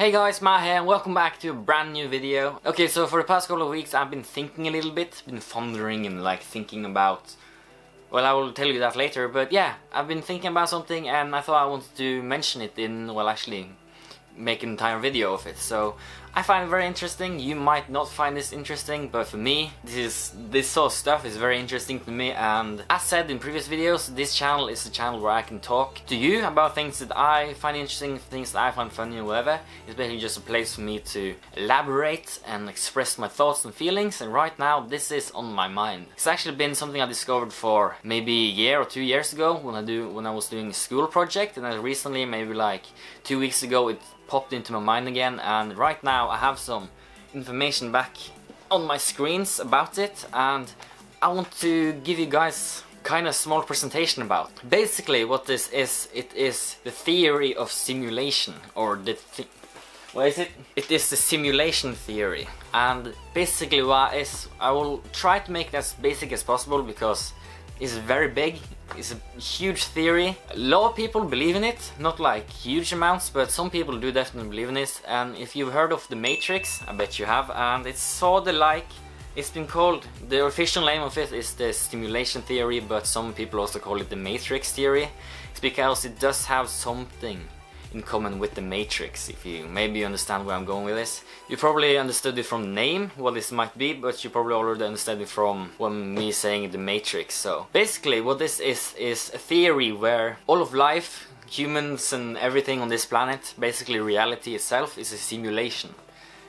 Hey guys, Ma here and welcome back to a brand new video. Okay, so for the past couple of weeks I've been thinking a little bit, been pondering and thinking about... Well, I will tell you that later, but yeah, I've been thinking about something and I thought I wanted to mention it in, well, actually make an entire video of it. So I find it very interesting. You might not find this interesting, but for me, this sort of stuff is very interesting to me. And as said in previous videos, this channel is a channel where I can talk to you about things that I find interesting, things that I find funny or whatever. It's basically just a place for me to elaborate and express my thoughts and feelings, and right now this is on my mind. It's actually been something I discovered for maybe a year or 2 years ago when I was doing a school project, and then recently, maybe like 2 weeks ago, it popped into my mind again, and right now I have some information back on my screens about it, and I want to give you guys kind of small presentation about. Basically what this is, it is the theory of simulation, or what is it? It is the simulation theory, and basically what is, I will try to make it as basic as possible because it's very big. It's a huge theory. A lot of people believe in it, not like huge amounts, but some people do definitely believe in it. And if you've heard of the Matrix, I bet you have, and it's sort of like, it's been called, the official name of it is the simulation theory, but some people also call it the Matrix theory. It's because it does have something in common with the Matrix. If you maybe understand where I'm going with this. You probably understood it from the name, what this might be, but you probably already understood it from me saying the Matrix. So basically what this is a theory where all of life, humans and everything on this planet, basically reality itself, is a simulation.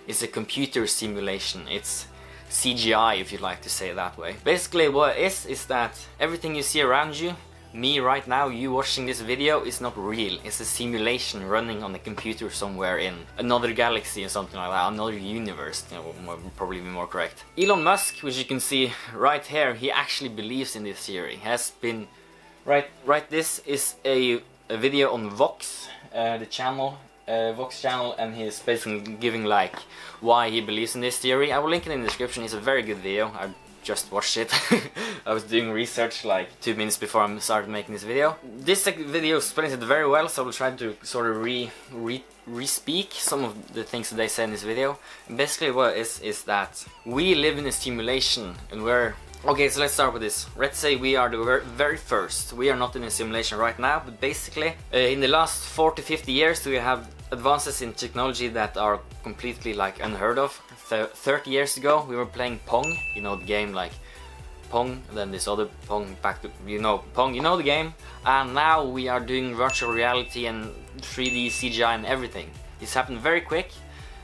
It's a computer simulation. It's CGI, if you'd like to say it that way. Basically what it is that everything you see around you, me right now, you watching this video, is not real. It's a simulation running on a computer somewhere in another galaxy or something like that, another universe, you know, would probably be more correct. Elon Musk, which you can see right here, he actually believes in this theory. Has been right. This is a video on Vox, the channel, Vox channel, and he's basically giving like why he believes in this theory. I will link it in the description. It's a very good video. I just watched it. I was doing research like 2 minutes before I started making this video. This video explains it very well, so I will try to sort of re-speak some of the things that they said in this video. And basically what it is that we live in a simulation, and we're... Okay, so let's start with this. Let's say we are the very first. We are not in a simulation right now, but basically in the last 40 to 50 years we have advances in technology that are completely like unheard of. 30 years ago we were playing Pong, you know the game, like Pong, and then this other Pong, back to, you know, Pong, you know the game. And now we are doing virtual reality and 3D CGI and everything. This happened very quick,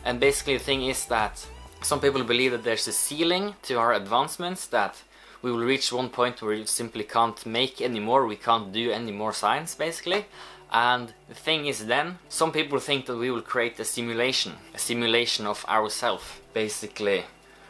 and basically the thing is that some people believe that there's a ceiling to our advancements, that we will reach one point where we simply can't make any more, we can't do any more science basically. And the thing is then, some people think that we will create a simulation of ourselves, basically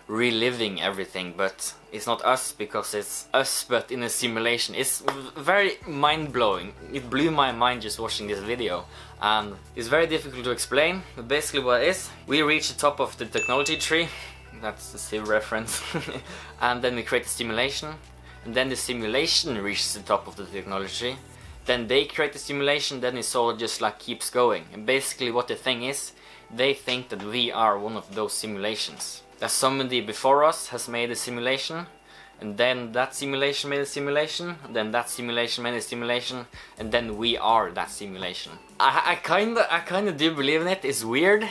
reliving everything, but it's not us because it's us but in a simulation. It's very mind-blowing. It blew my mind just watching this video, and it's very difficult to explain, but basically what it is, we reach the top of the technology tree, that's the Civ reference, and then we create a simulation, and then the simulation reaches the top of the technology tree. Then they create a simulation, then it sort of just like keeps going. And basically what the thing is, they think that we are one of those simulations. That somebody before us has made a simulation, and then that simulation made a simulation, and then that simulation made a simulation, and then we are that simulation. I kinda do believe in it. It's weird.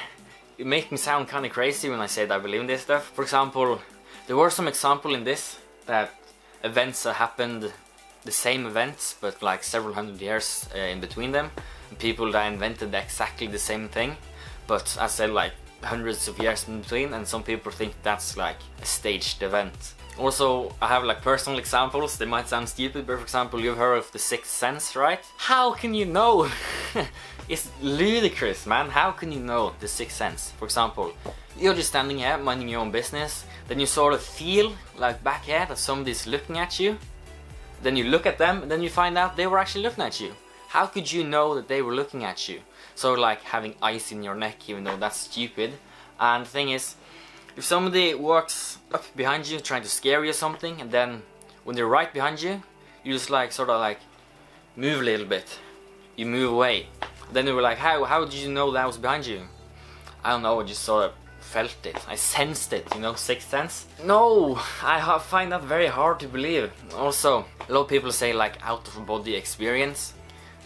It makes me sound kinda crazy when I say that I believe in this stuff. For example, there were some examples in this, that events that happened, the same events, but like several hundred years in between them. And people that invented exactly the same thing, but I said like hundreds of years in between, and some people think that's like a staged event. Also, I have like personal examples. They might sound stupid, but for example, you've heard of the sixth sense, right? How can you know? It's ludicrous, man. How can you know the sixth sense? For example, you're just standing here minding your own business, then you sort of feel like back here that somebody's looking at you. Then you look at them, and then you find out they were actually looking at you. How could you know that they were looking at you? So like having ice in your neck, even though that's stupid. And the thing is, if somebody walks up behind you trying to scare you or something, and then when they're right behind you, you just like sort of like move a little bit. You move away. Then they were like, how did you know that was behind you? I don't know, I just sort of felt it. I sensed it, you know, sixth sense. No, I find that very hard to believe. Also, a lot of people say like out of body experience.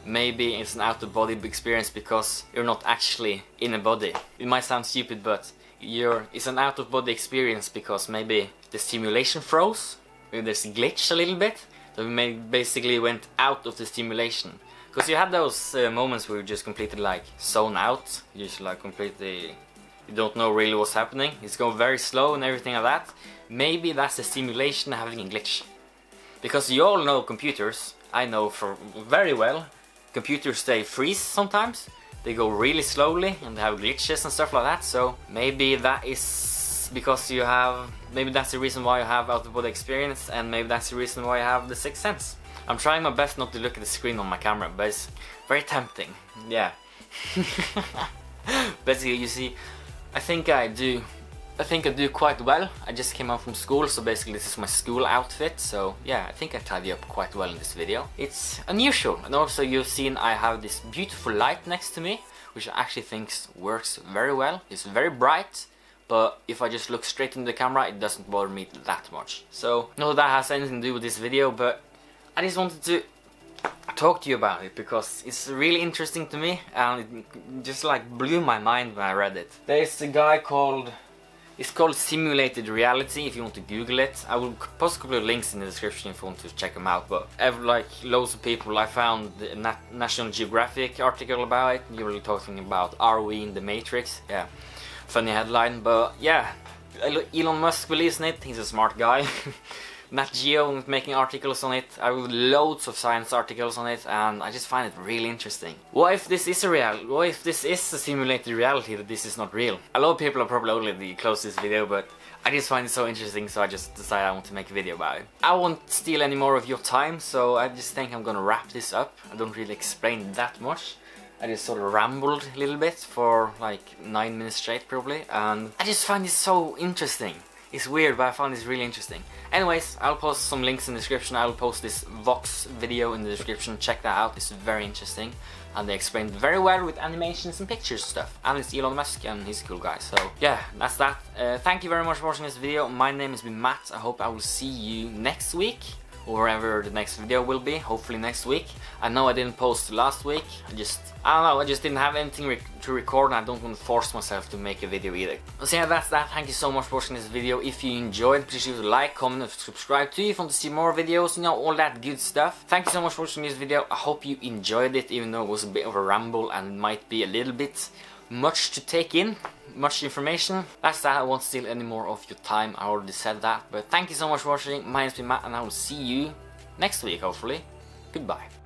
Maybe it's an out of body experience because you're not actually in a body. It might sound stupid, but it's an out of body experience because maybe the simulation froze. Maybe there's a glitch a little bit. So we basically went out of the simulation. Because you had those moments where you just completely like zone out. You just like completely, you don't know really what's happening. It's going very slow and everything like that. Maybe that's the simulation having a glitch. Because you all know computers. I know for very well. Computers, they freeze sometimes. They go really slowly and they have glitches and stuff like that. So maybe that is because you have, maybe that's the reason why you have out of body experience, and maybe that's the reason why you have the sixth sense. I'm trying my best not to look at the screen on my camera, but it's very tempting. Yeah. Basically, you see, I think I do quite well. I just came out from school, so basically this is my school outfit. So yeah, I think I tidy up quite well in this video. It's unusual, and also you've seen I have this beautiful light next to me, which I actually think works very well. It's very bright, but if I just look straight into the camera, it doesn't bother me that much. So not that has anything to do with this video, but I just wanted to talk to you about it because it's really interesting to me, and it just like blew my mind when I read it. There's a guy called, it's called Simulated Reality if you want to Google it. I will post a couple of links in the description if you want to check them out. But like loads of people, I found the National Geographic article about it. You were talking about, are we in the Matrix? Yeah, funny headline, but yeah, Elon Musk believes in it. He's a smart guy. NatGeo is making articles on it. I read loads of science articles on it, and I just find it really interesting. What if this is a what if this is a simulated reality, that this is not real? A lot of people are probably already close to this video, but I just find it so interesting, so I just decided I want to make a video about it. I won't steal any more of your time, so I just think I'm gonna wrap this up. I don't really explain that much. I just sort of rambled a little bit for like 9 minutes straight probably, and I just find it so interesting. It's weird, but I found this really interesting. Anyways, I'll post some links in the description. I'll post this Vox video in the description. Check that out. It's very interesting. And they explained very well with animations and pictures and stuff. And it's Elon Musk, and he's a cool guy. So yeah, that's that. Thank you very much for watching this video. My name has been Matt. I hope I will see you next week, or wherever the next video will be, hopefully next week. I know I didn't post last week, I don't know, I just didn't have anything to record, and I don't want to force myself to make a video either. So yeah, that's that. Thank you so much for watching this video. If you enjoyed, please leave a like, comment, and subscribe too if you want to see more videos, you know, all that good stuff. Thank you so much for watching this video. I hope you enjoyed it, even though it was a bit of a ramble and might be a little bit much to take in. Much information. That's that. I won't steal any more of your time. I already said that. But thank you so much for watching. My name's been Matt, and I will see you next week, hopefully. Goodbye.